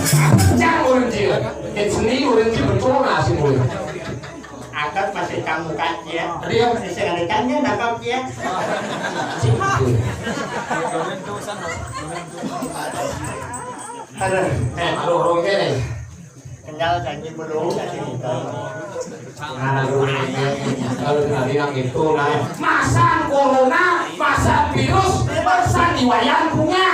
Jangan urun dia. Yang seni urun dia bercona sih boleh. Akad masih kamu kan ya. Dia sekalikannya nakap ya. Aduh, aduh, nih. Kenal janji belum kasih itu. Kalau bilang itu lah. Masan corona, masan virus, masan diwayan punya.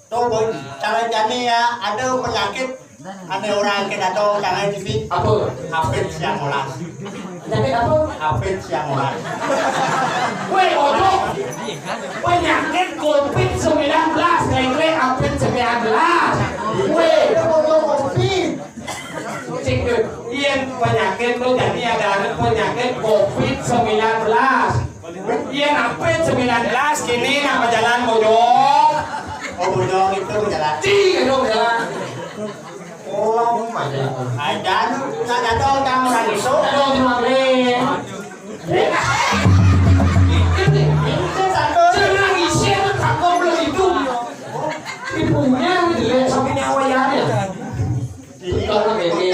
Tuh boy, cara jani ya ada penyakit. Ada orang kena tahu jangan TV. Apa? Hafid siang olah. Penyakit apa? Hafid siang olah. Weh ojo, penyakit COVID-19 nih, COVID-19. Weh, Ojo covid. cik tuh, iya penyakit tuh jadi ada penyakit COVID-19. Iya COVID-19 kini nama jalan bojong. Oh bojong itu jalan. Cing itu jalan. Oh, mana? Ada, nggak tahu kamu lagi so. Aduh, cuma beli. Jangan isi kakak belum itu. Ibunya gitu sampai nyawa ya. Karena ini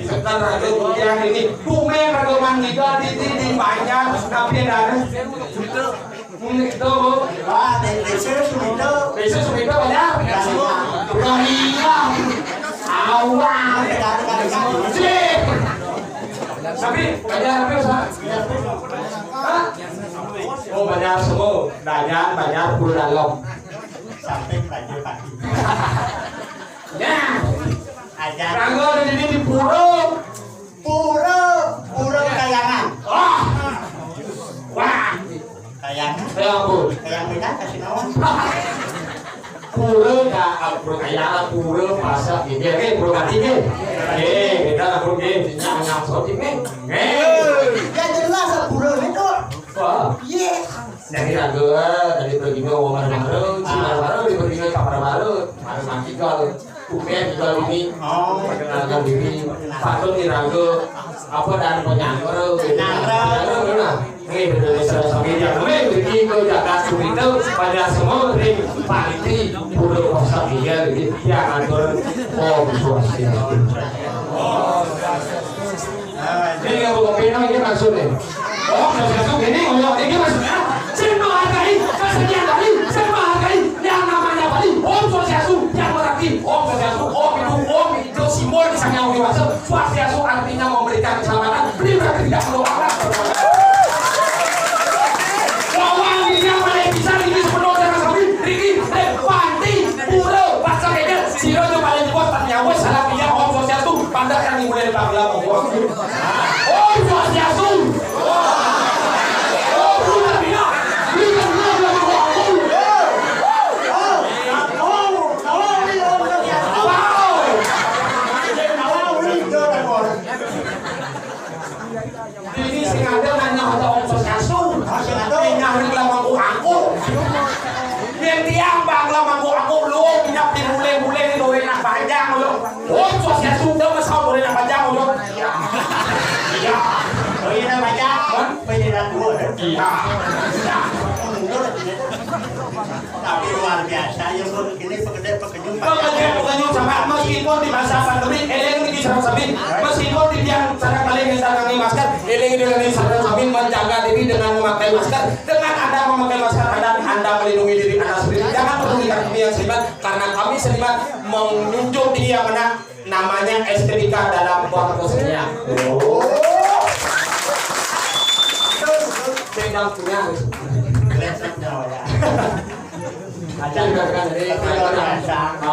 sekarang ada yang ini bume kalau mandiga di banyak tapi ada itu Wah, desa itu. besok seminggu banyak rohingya awal cik tapi banyak tapi usah oh banyak semua banyak bulu dalam Sampai pagi pagi. ya Ada. rangga di puro Puro kayangan. oh wah Kayangan. ya ampun Kayang beda kasih naon. pura pura kayak pura masak ini pura mati ini kita pura ini nyam sot ini Ya jelas puro itu. wah Iya. dari raga dari pergi ke omar baru cina baru di pergi ke kamar baru harus mati kalau upen juga ini perkenalkan diri patut di raga apa dan penyangkut ini berdasar sambil yang memiliki kejagaan itu pada semua dari pariti pura kosa dia gitu yang atur suasi jadi kalau kopi ini maksudnya ini ngomong ini maksudnya saya menghargai kesenian tadi saya menghargai yang namanya tadi Om Swastiastu yang berarti Om Swastiastu Om itu simbol kesannya universal Swastiastu artinya memberikan keselamatan ini berarti tidak perlu akhlak Siro itu paling kuat ternyata salah dia Om Swastiastu pandang yang dimulai dari Bangla Om Swastiastu ini sengaja nanya ada Om Swastiastu ini hari lamangku aku yang dia Bangla mangku aku lu pindah di mulai di luar nak panjang lu Om Swastiastu dah masuk luar nak panjang lu iya Oh iya banyak. Penyerat dua. iya Tapi luar biasa yang begini pekerjaan Pekenyum sama meskipun di masa pandemi eleng di sarang samin meskipun di yang sarang kalian yang sarang masker eleng di sarang samin menjaga diri dengan memakai masker dengan Anda memakai masker Anda melindungi diri Anda sendiri jangan pedulikan kami yang seniman karena kami seniman menunjuk tinggi yang mana namanya estetika dalam buah kesenian sedang punya aja kan jadi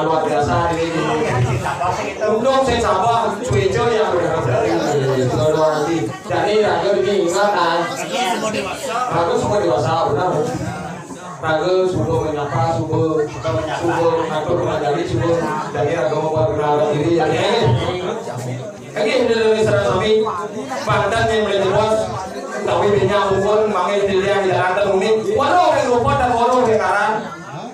luar biasa ini untuk saya sabar cueco yang luar nanti jadi raga ini ingatan raga semua dewasa benar raga subuh menyapa subuh ngatur mengajari subuh jadi raga memperkenalkan diri jadi lagi dari serasami pandan yang menjadi bos tapi dia umur manggil dia tidak ada unik walau yang lupa dan walau yang karan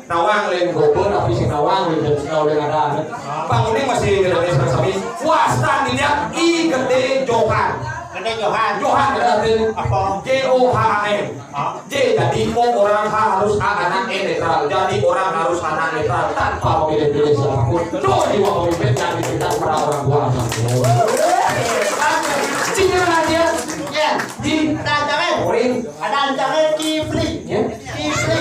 nawang lain gobor tapi si nawang dan si nawang dengan ada bang ini masih dari serasami swasta dilihat i gede jokan Gede Johan. Johan berarti Apa? JOHAN. Oh. J jadi orang harus anak netral. Jadi orang harus anak netral tanpa memilih-pilih siapapun. Tuh jiwa pemimpin yang diberikan kepada orang tua. Cina dia. Ya. Di Ada ancaman. Orin. Ada ancaman Kifli. Ya. Kifli.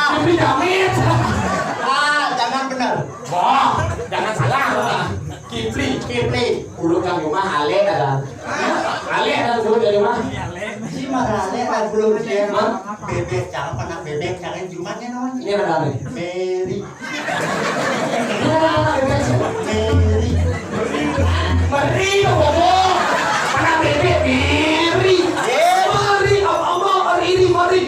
Kifli Jamit. Jangan benar. Wah, jangan salah. Kifli. Kifli. Dulu kan rumah Ale ada. Ale ada dulu dari mana? Si Marale kan belum dia. Hah? Bebek jangan pernah bebek jangan jumatnya non. Ini ada nih. Mary. Ini ada bebek. Mary. Meri bobo. Mana bebek? Meri. Meri Allah Meri.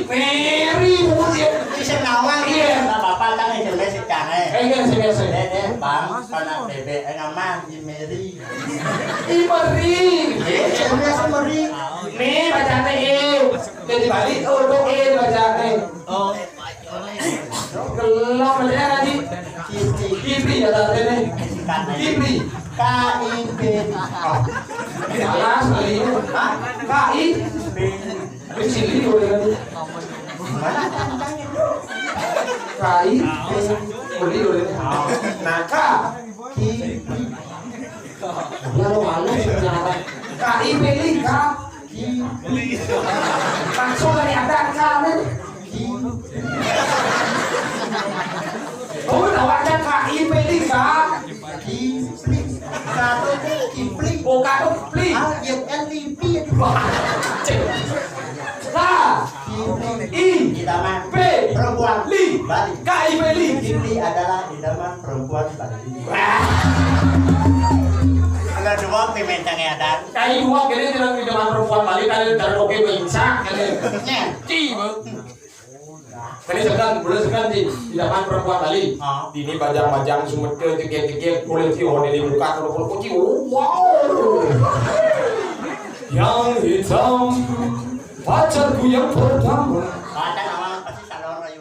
Meri kemudian. Bisa nawang Iya. Nah, bapak kan yang jelas si canggih. Iya sih. Bang, karena bebek ngaman di Mary. Meri. Jelas si Mary. Nih bacanya jadi balik untuk bacanya. Oh. Kalau macam tadi Kifli. Kifli ada ini. Kifli. KIP. Oh. Salah sekali. Hah? KI. Sini dulu tadi. Mana tandanya? KI. Beli dulu. Nah K. Kifli. Ya lo malu sebenarnya. KI pilih K. Kifli. Langsung dari ada K nih. Oh, tawarnya KI pilih K. Kifli. Kado Kifli. Bukan Kifli. Yang LP. K. I. Idaman P. perempuan Li. Bali. KI pilih. Kifli adalah idaman perempuan Bali. Ada dua pimentangnya ada. KI dua kini dengan idaman perempuan Bali kali dari oke mencak kali. Nya. Kali sekarang di idaman perempuan Bali. Oh. Ini bajang-bajang sumber jegel-jegel kulit hijau di muka kalau kunci. Wow. Yang hitam pacarku yang pertama. Ada nama pasti salon rayu.